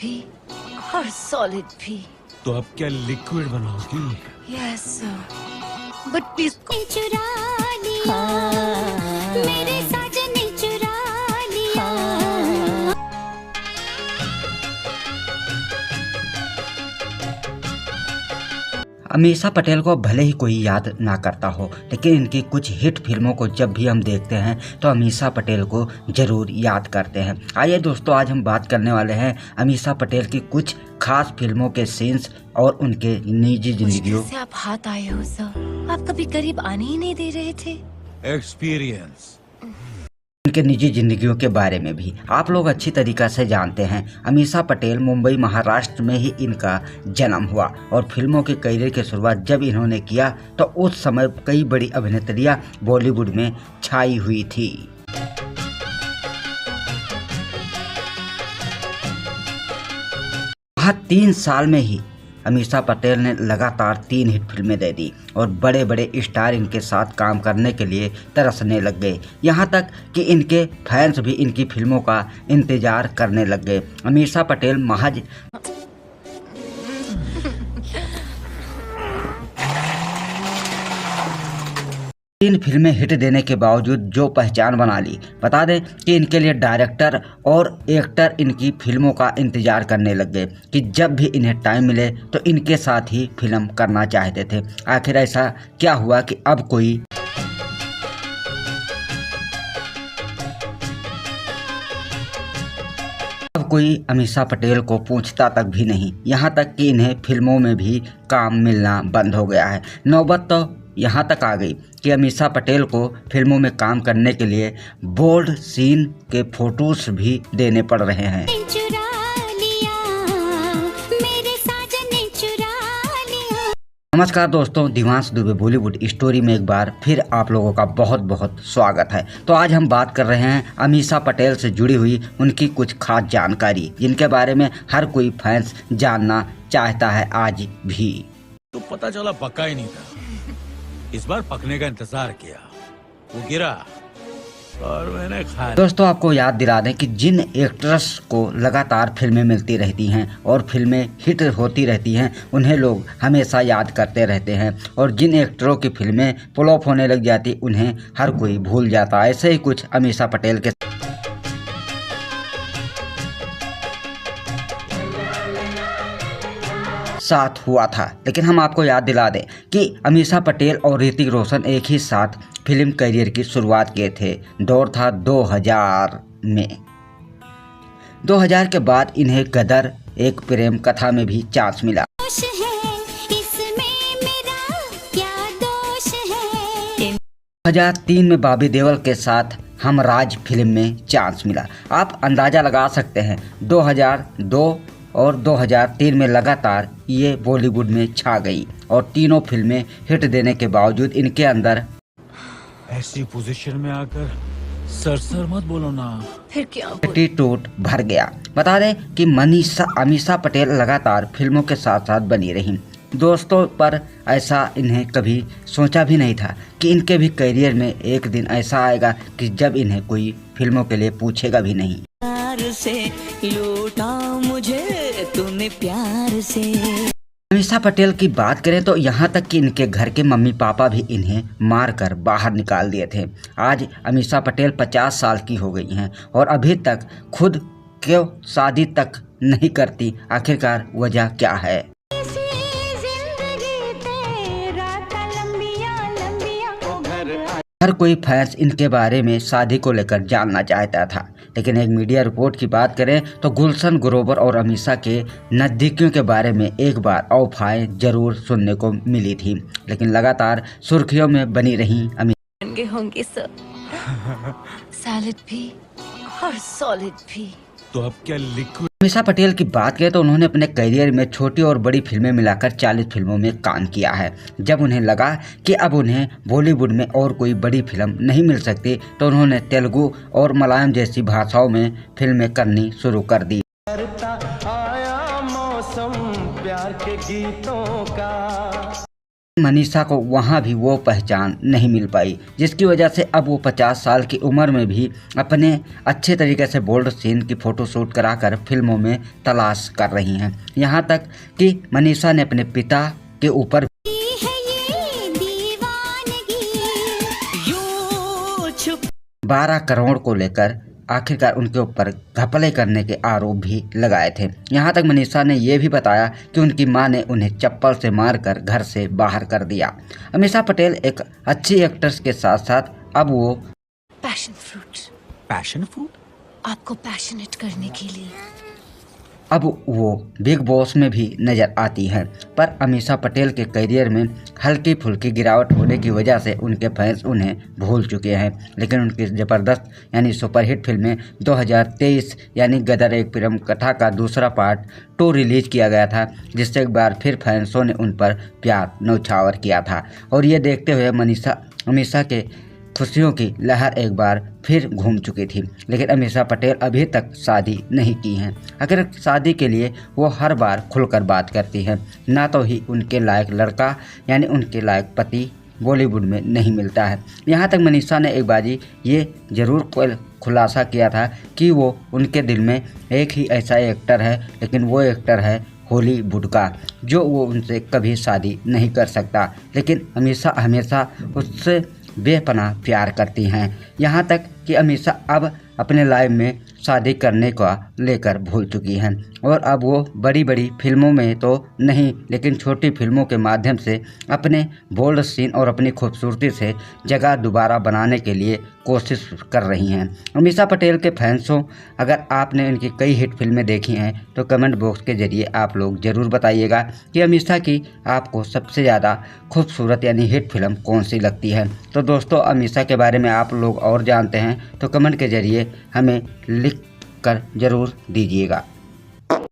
भी और सॉलिड भी। तो अब क्या लिक्विड बनाओगी? यस सर, बट प्लीज चुरा लिया, मेरे साजन ने चुरा लिया। अमीषा पटेल को भले ही कोई याद ना करता हो, लेकिन इनकी कुछ हिट फिल्मों को जब भी हम देखते हैं तो अमीषा पटेल को जरूर याद करते हैं। आइए दोस्तों, आज हम बात करने वाले हैं अमीषा पटेल की कुछ खास फिल्मों के सीन्स और उनके निजी जिंदगियों से आप हाथ आए हो सर, आप कभी करीब आने ही नहीं दे रहे थे। एक्सपीरियंस, उनके निजी जिंदगियों के बारे में भी आप लोग अच्छी तरीक़ा से जानते हैं। अमीषा पटेल मुंबई महाराष्ट्र में ही इनका जन्म हुआ और फिल्मों के करियर की शुरुआत जब इन्होंने किया तो उस समय कई बड़ी अभिनेत्रियां बॉलीवुड में छाई हुई थी। वहाँ 3 साल में ही अमीषा पटेल ने लगातार 3 हिट फिल्में दे दी और बड़े बड़े स्टार इनके साथ काम करने के लिए तरसने लग गए। यहाँ तक कि इनके फैंस भी इनकी फिल्मों का इंतजार करने लग गए। अमीषा पटेल महज 3 फिल्में हिट देने के बावजूद जो पहचान बना ली, बता दें कि इनके लिए डायरेक्टर और एक्टर इनकी फिल्मों का इंतजार करने लग गए कि जब भी इन्हें टाइम मिले तो इनके साथ ही फिल्म करना चाहते थे। आखिर ऐसा क्या हुआ कि अब कोई अमीषा पटेल को पूछता तक भी नहीं, यहाँ तक कि इन्हें फिल्मों में भी काम मिलना बंद हो गया है। नौबत तो यहाँ तक आ गई कि अमीषा पटेल को फिल्मों में काम करने के लिए बोल्ड सीन के फोटोज भी देने पड़ रहे हैं। नमस्कार दोस्तों, दिवांश दुबे बॉलीवुड स्टोरी में एक बार फिर आप लोगों का बहुत बहुत स्वागत है। तो आज हम बात कर रहे हैं अमीषा पटेल से जुड़ी हुई उनकी कुछ खास जानकारी, जिनके बारे में हर कोई फैंस जानना चाहता है आज भी। तो पता चला पक्का ही नहीं था, इस बार पकने का इंतजार किया, वो गिरा और मैंने खाया। दोस्तों, आपको याद दिला दें कि जिन एक्ट्रेस को लगातार फिल्में मिलती रहती हैं और फिल्में हिट होती रहती हैं उन्हें लोग हमेशा याद करते रहते हैं, और जिन एक्टरों की फिल्में फ्लॉप होने लग जाती उन्हें हर कोई भूल जाता। ऐसे ही कुछ अमीषा पटेल के साथ हुआ था। लेकिन हम आपको याद दिला दें कि अमीषा पटेल और ऋतिक रोशन एक ही साथ फिल्म करियर की शुरुआत किए थे। दौर था 2000 में। 2000 के बाद इन्हें गदर एक प्रेम कथा में भी चांस मिला। 2003 में बॉबी देओल के साथ हम राज फिल्म में चांस मिला। आप अंदाज़ा लगा सकते हैं 2002 और 2003 में लगातार ये बॉलीवुड में छा गई और तीनों फिल्में हिट देने के बावजूद इनके अंदर ऐसी पोजीशन में आकर सर मत बोलो ना, फिर क्या एटीट्यूड भर गया। बता दें कि अमीषा पटेल लगातार फिल्मों के साथ साथ बनी रही। दोस्तों, पर ऐसा इन्हें कभी सोचा भी नहीं था कि इनके भी करियर में एक दिन ऐसा आएगा कि जब इन्हें कोई फिल्मों के लिए पूछेगा भी नहीं। प्यार से लूटा मुझे तूने प्यार से। अमीषा पटेल की बात करें तो यहाँ तक कि इनके घर के मम्मी पापा भी इन्हें मारकर बाहर निकाल दिए थे। आज अमीषा पटेल 50 साल की हो गई हैं और अभी तक खुद क्यों शादी तक नहीं करती। आखिरकार वजह क्या है? हर कोई फैंस इनके बारे में शादी को लेकर जानना चाहता था, लेकिन एक मीडिया रिपोर्ट की बात करें तो गुलशन ग्रोवर और अमीषा के नज़दीकियों के बारे में एक बार अफवाहें जरूर सुनने को मिली थी, लेकिन लगातार सुर्खियों में बनी रही अमीषा होंगे सर, सैलेड भी और सॉलिड भी। तो अब क्या लिक्विड। अमीषा पटेल की बात करें तो उन्होंने अपने करियर में छोटी और बड़ी फिल्में मिलाकर 40 फिल्मों में काम किया है। जब उन्हें लगा कि अब उन्हें बॉलीवुड में और कोई बड़ी फिल्म नहीं मिल सकती तो उन्होंने तेलुगु और मलयालम जैसी भाषाओं में फिल्में करनी शुरू कर दी। आया मौसम प्यार के गीतों का। मनीषा को वहाँ भी वो पहचान नहीं मिल पाई, जिसकी वजह से अब वो 50 साल की उम्र में भी अपने अच्छे तरीके से बोल्ड सीन की फ़ोटो शूट कराकर फिल्मों में तलाश कर रही हैं। यहाँ तक कि मनीषा ने अपने पिता के ऊपर 12 करोड़ को लेकर आखिरकार उनके ऊपर घपले करने के आरोप भी लगाए थे। यहाँ तक मनीषा ने यह भी बताया कि उनकी मां ने उन्हें चप्पल से मारकर घर से बाहर कर दिया। अमीषा पटेल एक अच्छी एक्ट्रेस के साथ साथ अब वो पैशन फ्रूट, पैशन फ्रूट आपको पैशनेट करने के लिए। अब वो बिग बॉस में भी नज़र आती हैं, पर अमीषा पटेल के करियर में हल्की फुल्की गिरावट होने की वजह से उनके फैंस उन्हें भूल चुके हैं। लेकिन उनकी ज़बरदस्त यानी सुपरहिट फिल्में 2023 यानी गदर एक प्रेम कथा का दूसरा पार्ट 2 रिलीज किया गया था, जिससे एक बार फिर फैंसों ने उन पर प्यार न्यौछावर किया था। और ये देखते हुए अमीषा के खुशियों की लहर एक बार फिर घूम चुकी थी। लेकिन अमीषा पटेल अभी तक शादी नहीं की हैं। अगर शादी के लिए वो हर बार खुलकर बात करती हैं, ना तो ही उनके लायक लड़का यानी उनके लायक पति बॉलीवुड में नहीं मिलता है। यहाँ तक मनीषा ने एक बाजी ये ज़रूर खुलासा किया था कि वो उनके दिल में एक ही ऐसा एक्टर है, लेकिन वो एक्टर है हॉलीवुड का, जो वो उनसे कभी शादी नहीं कर सकता। लेकिन अमीषा हमेशा उससे बेपनाह प्यार करती हैं। यहाँ तक कि अमीषा अब अपने लाइफ में शादी करने का लेकर भूल चुकी हैं और अब वो बड़ी बड़ी फिल्मों में तो नहीं, लेकिन छोटी फिल्मों के माध्यम से अपने बोल्ड सीन और अपनी खूबसूरती से जगह दोबारा बनाने के लिए कोशिश कर रही हैं। अमीषा पटेल के फैंसों, अगर आपने इनकी कई हिट फिल्में देखी हैं तो कमेंट बॉक्स के ज़रिए आप लोग ज़रूर बताइएगा कि अमीषा की आपको सबसे ज़्यादा खूबसूरत यानी हिट फिल्म कौन सी लगती है। तो दोस्तों, अमीषा के बारे में आप लोग और जानते हैं तो कमेंट के ज़रिए हमें लिख कर ज़रूर दीजिएगा।